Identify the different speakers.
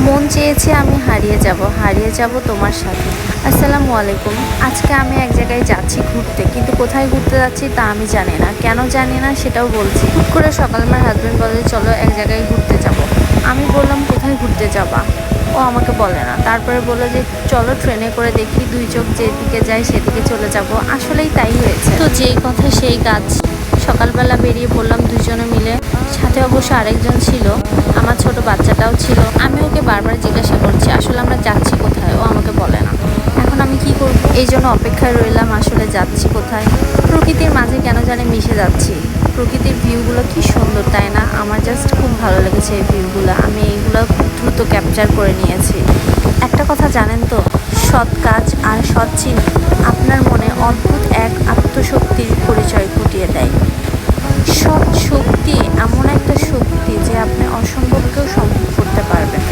Speaker 1: মন চেয়েছে আমি হারিয়ে যাব তোমার সাথে। আসসালামু আলাইকুম। আজকে আমি এক জায়গায় যাচ্ছি ঘুরতে, কিন্তু কোথায় ঘুরতে যাচ্ছি তা আমি জানি না। কেন জানি না সেটাও বলছি। হুট করে সকাল আমার হাজব্যান্ড বলে চলো এক জায়গায় ঘুরতে যাব। আমি বললাম কোথায় ঘুরতে যাবা? ও আমাকে বলে না। তারপরে বললো যে চলো ট্রেনে করে দেখি, দুই চোখ যেদিকে যায় সেদিকে চলে যাব। আসলেই তাই হয়েছে। তো যেই কথা সেই কাজ। সকালবেলা বেরিয়ে পড়লাম দুজনে মিলে। সাথে অবশ্য আরেকজন ছিল, আমার ছোট বাচ্চাটাও ছিল। আমি ওকে বারবার জিজ্ঞাসা করছি আসলে আমরা যাচ্ছি কোথায়, ও আমাকে বলে না। এখন আমি কি করব? এই জন্য অপেক্ষায় রইলাম আসলে যাচ্ছি কোথায়। প্রকৃতির মাঝে কেন জানি মিশে যাচ্ছি। প্রকৃতির ভিউগুলো কি সুন্দর, তাই না? আমার জাস্ট খুব ভালো লেগেছে এই ভিউগুলো। আমি এইগুলো খুব দ্রুত ক্যাপচার করে নিয়েছি। একটা কথা জানেন তো, সৎ কাজ আর সৎ চিন্তা আপনার মনে অদ্ভুত এক আত্মশক্তির পরিচয় ফুটিয়ে দেয়। সৎ শক্তি এমন একটা শক্তি যে আপনি অসম্ভবকেও সম্ভব